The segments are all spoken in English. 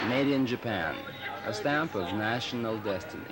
Made in Japan, a stamp of national destiny.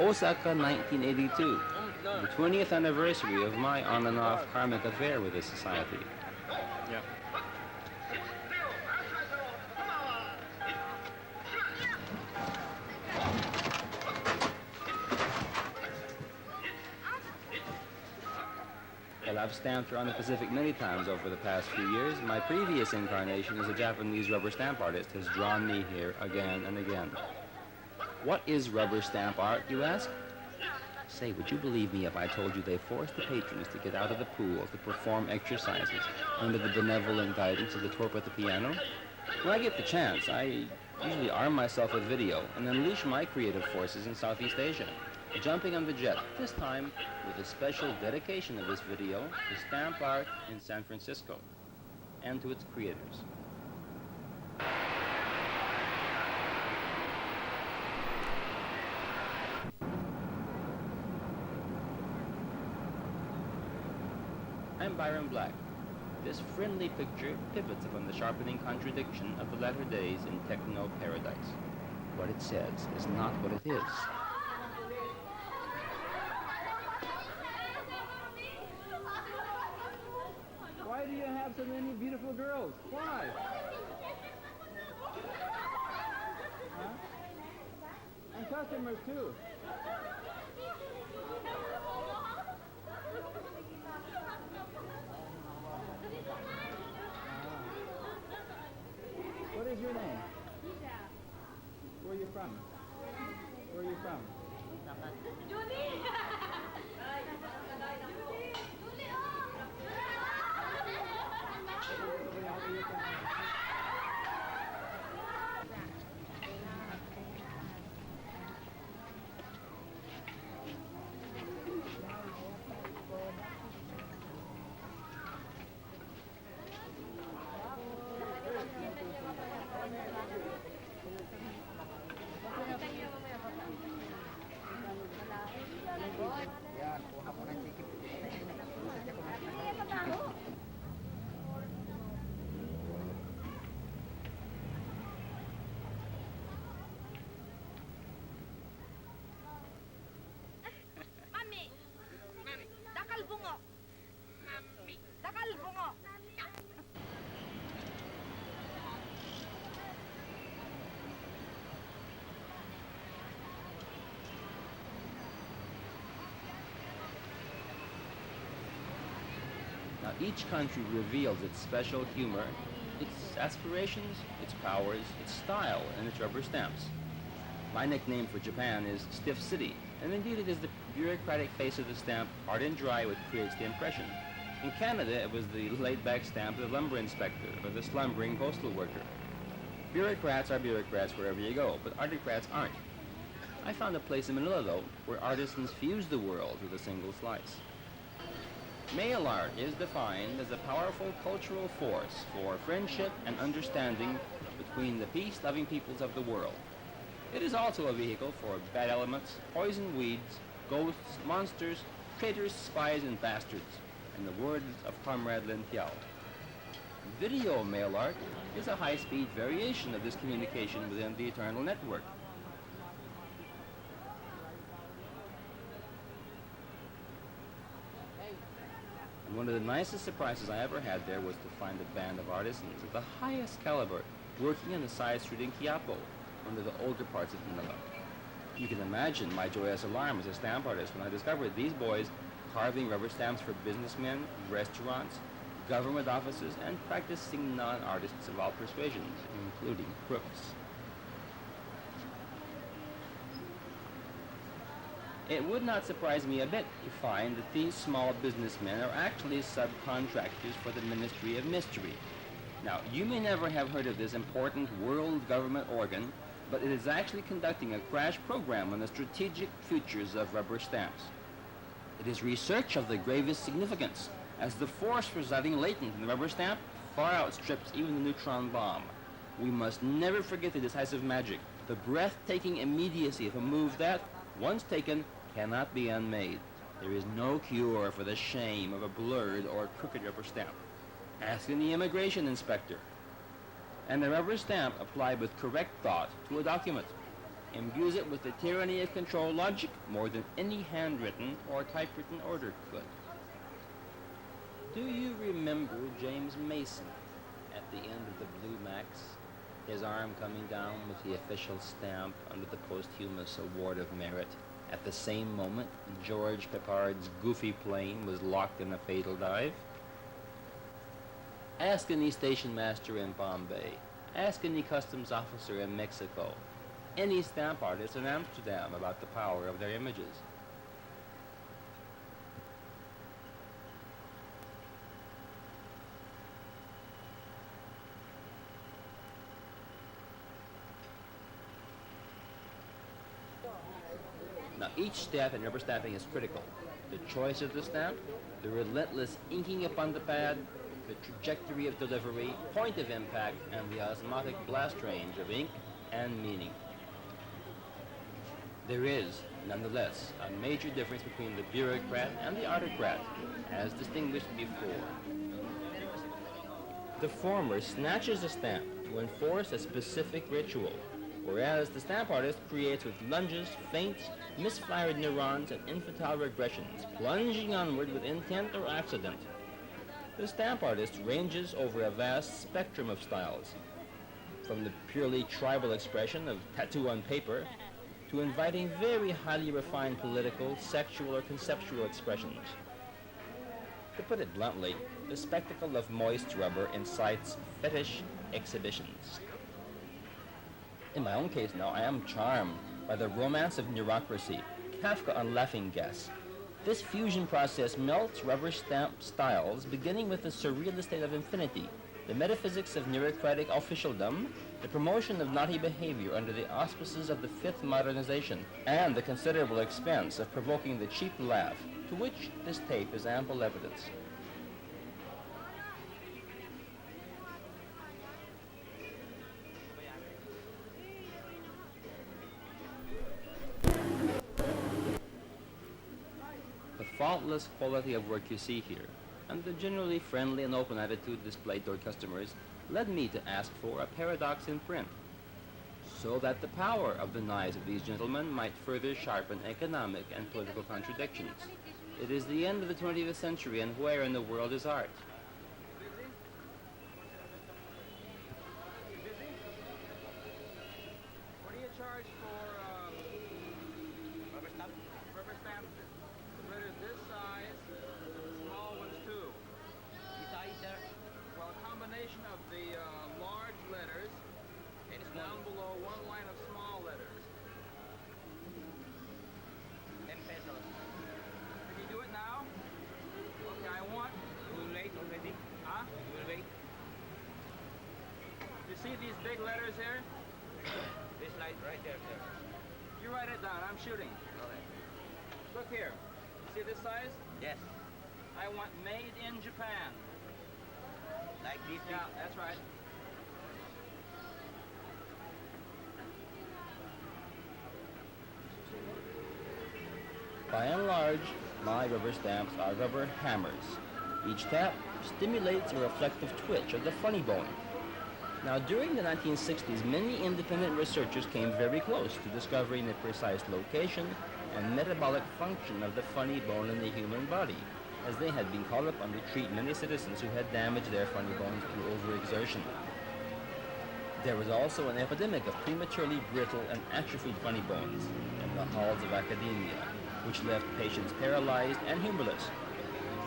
Osaka, 1982, the 20th anniversary of my on and off karmic affair with this society. Yeah. Well, I've stamped around the Pacific many times over the past few years. My previous incarnation as a Japanese rubber stamp artist has drawn me here again and again. What is rubber stamp art, you ask? Say, would you believe me if I told you they force the patrons to get out of the pool to perform exercises under the benevolent guidance of the twerp at the piano? When I get the chance, I usually arm myself with video and unleash my creative forces in Southeast Asia, jumping on the jet, this time with a special dedication of this video to stamp art in San Francisco and to its creators. I'm Byron Black. This friendly picture pivots upon the sharpening contradiction of the latter days in techno paradise. What it says is not what it is. Why do you have so many beautiful girls? Why? Huh? And customers too. What is your name? Where are you from? Where are you from? Now, each country reveals its special humor, its aspirations, its powers, its style, and its rubber stamps. My nickname for Japan is Stiff City, and indeed it is the bureaucratic face of the stamp, hard and dry, which creates the impression. In Canada, it was the laid-back stamp of the lumber inspector or the slumbering postal worker. Bureaucrats are bureaucrats wherever you go, but artocrats aren't. I found a place in Manila, though, where artisans fuse the world with a single slice. Mail art is defined as a powerful cultural force for friendship and understanding between the peace-loving peoples of the world. It is also a vehicle for bad elements, poison weeds, ghosts, monsters, traitors, spies, and bastards, in the words of Comrade Lin Piao. Video mail art is a high-speed variation of this communication within the eternal network. And one of the nicest surprises I ever had there was to find a band of artisans of the highest caliber working on the side street in Quiapo, one of the older parts of Manila. You can imagine my joyous alarm as a stamp artist when I discovered these boys carving rubber stamps for businessmen, restaurants, government offices, and practicing non-artists of all persuasions, including crooks. It would not surprise me a bit to find that these small businessmen are actually subcontractors for the Ministry of Mystery. Now, you may never have heard of this important world government organ, but it is actually conducting a crash program on the strategic futures of rubber stamps. It is research of the gravest significance, as the force residing latent in the rubber stamp far outstrips even the neutron bomb. We must never forget the decisive magic, the breathtaking immediacy of a move that, once taken, cannot be unmade. There is no cure for the shame of a blurred or crooked rubber stamp. Ask any immigration inspector. and the rubber stamp applied with correct thought to a document imbues it with the tyranny of control logic more than any handwritten or typewritten order could. Do you remember James Mason at the end of the Blue Max, his arm coming down with the official stamp under the posthumous Award of Merit at the same moment George Peppard's goofy plane was locked in a fatal dive? Ask any station master in Bombay, ask any customs officer in Mexico, any stamp artist in Amsterdam about the power of their images. Now, each step in rubber stamping is critical. The choice of the stamp, the relentless inking upon the pad, the trajectory of delivery, point of impact, and the osmotic blast range of ink and meaning. There is, nonetheless, a major difference between the bureaucrat and the autocrat, as distinguished before. The former snatches a stamp to enforce a specific ritual, whereas the stamp artist creates with lunges, feints, misfired neurons, and infantile regressions, plunging onward with intent or accident. The stamp artist ranges over a vast spectrum of styles, from the purely tribal expression of tattoo on paper to inviting very highly refined political, sexual, or conceptual expressions. To put it bluntly, the spectacle of moist rubber incites fetish exhibitions. In my own case now, I am charmed by the romance of neurocracy, Kafka on Laughing Gas. This fusion process melts rubber stamp styles, beginning with the surrealist state of infinity, the metaphysics of neurocratic officialdom, the promotion of naughty behavior under the auspices of the fifth modernization, and the considerable expense of provoking the cheap laugh, to which this tape is ample evidence. The faultless quality of work you see here, and the generally friendly and open attitude displayed toward customers, led me to ask for a paradox in print, so that the power of the knives of these gentlemen might further sharpen economic and political contradictions. It is the end of the 20th century, and where in the world is art? What do you charge for rubber stamp? Rubber stamp. The letters this size, the small ones too. This size, sir? Well, a combination of the large letters And down small. below one line of small letters. 10 pesos. Can you do it now? Okay, I want. You will wait already? Huh? You will wait? You see these big letters here? This light right there, sir. You write it down. I'm shooting. Alright. Look here. You see this size? Yes. I want made in Japan. Like this? Yeah, that's right. By and large, my rubber stamps are rubber hammers. Each tap stimulates a reflective twitch of the funny bone. Now, during the 1960s, many independent researchers came very close to discovering the precise location and metabolic function of the funny bone in the human body, as they had been called upon to treat many citizens who had damaged their funny bones through overexertion. There was also an epidemic of prematurely brittle and atrophied funny bones in the halls of academia, which left patients paralyzed and humorless.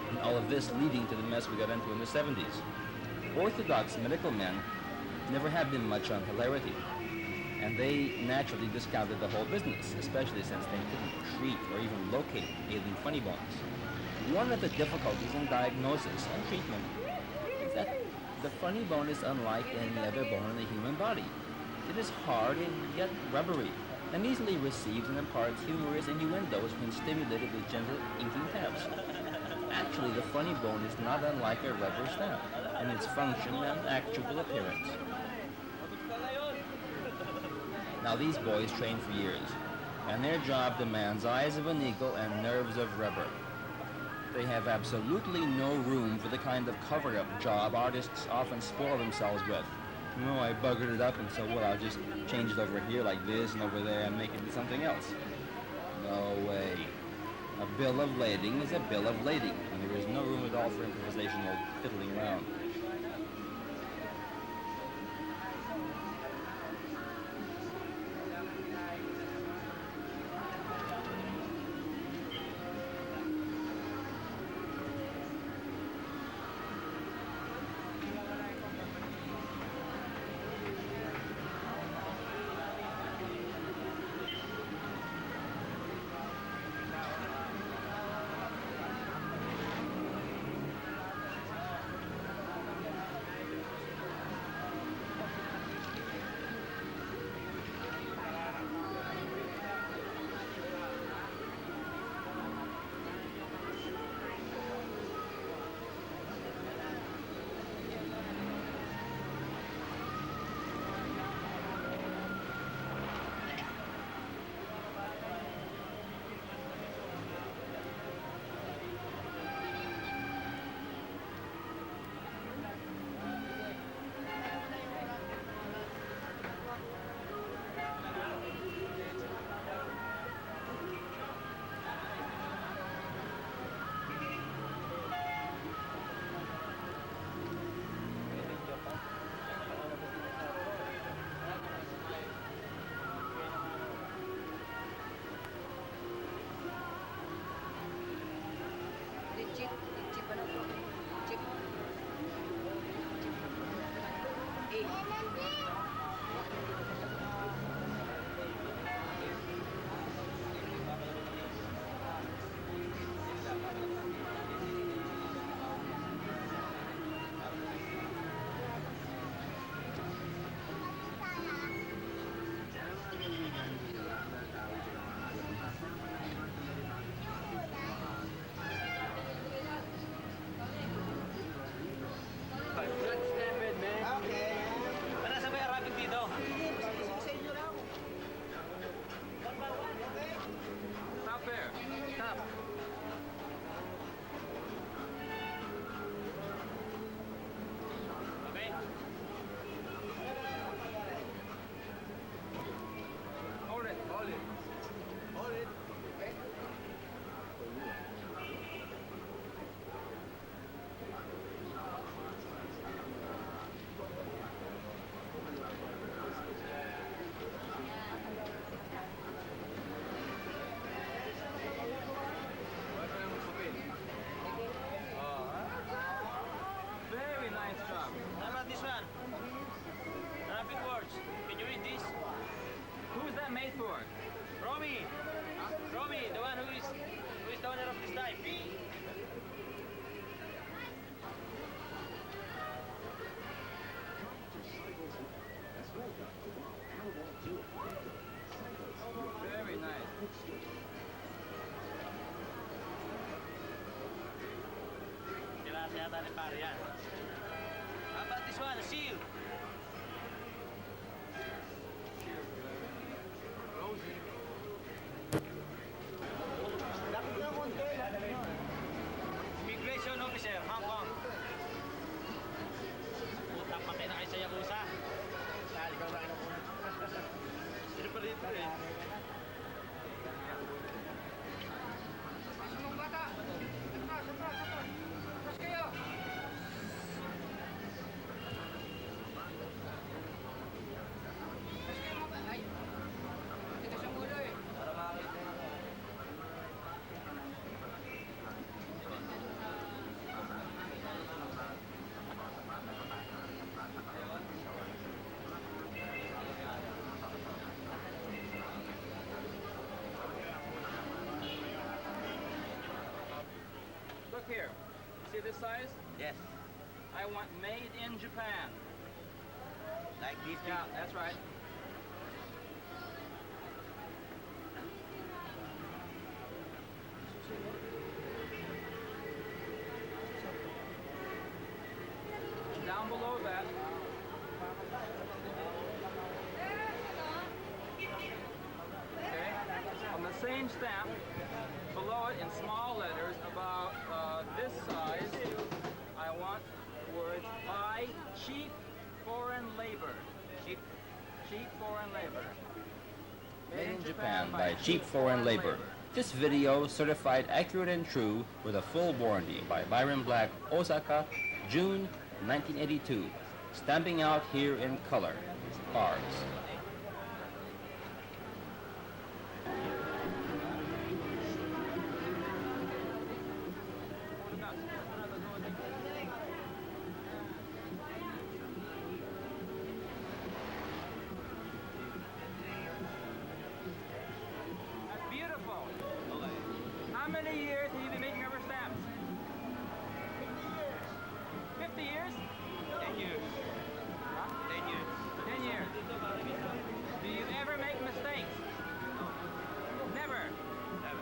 And all of this leading to the mess we got into in the 70s. Orthodox medical men never have been much on hilarity, and they naturally discounted the whole business, especially since they couldn't treat or even locate ailing funny bones. One of the difficulties in diagnosis and treatment is that the funny bone is unlike any other bone in the human body. It is hard and yet rubbery, and easily receives and imparts humorous innuendos when stimulated with gentle inking taps. Actually, the funny bone is not unlike a rubber stamp in its function and actual appearance. Now, these boys train for years, and their job demands eyes of an eagle and nerves of rubber. They have absolutely no room for the kind of cover-up job artists often spoil themselves with. No, I buggered it up and so well, I'll just change it over here like this and over there and make it something else. No way. A bill of lading is a bill of lading, and there is no room at all for improvisation or fiddling around. Legit, legit ano to? Legit. Eh. Okay. Wala sabay Arabic dito. Stop there. Stop. Okay? Hold it. Hold it. Hold it. Very nice job. How about this one? Arabic words. Can you read this? Who is that made for? Romy! Romy, the one who is the owner of this knife. Very nice. Kilala yata ni pare yan. How about this one? A seal. Immigration officer, Hong Kong. Putang patay na kayo sa Yakuza. Dahil ikaw na kinukuha. Sino pa rito eh? Mga bata! Tapos kayo! Tapos kayo mga ay! Tigas ang ulo eh! Para makakita yun. Look here. See this size? Yes. I want made in Japan. Like this. Yeah, that's right. Down below that. Okay. On the same stamp, below it in small letters about this size, I want words by cheap foreign labor. labor. Cheap. Cheap foreign labor. Made in Japan by cheap foreign labor. This video certified accurate and true with a full warranty by Byron Black, Osaka, June 1982. Stamping out here in color. Bars. That's beautiful. How many years have you been making rubber stamps? 50 years? 10 years. Huh? 10 years. 10 years. Do you ever make mistakes? Never. Never.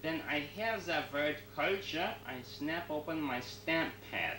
Then I have the word culture. I snap open my stamp pad.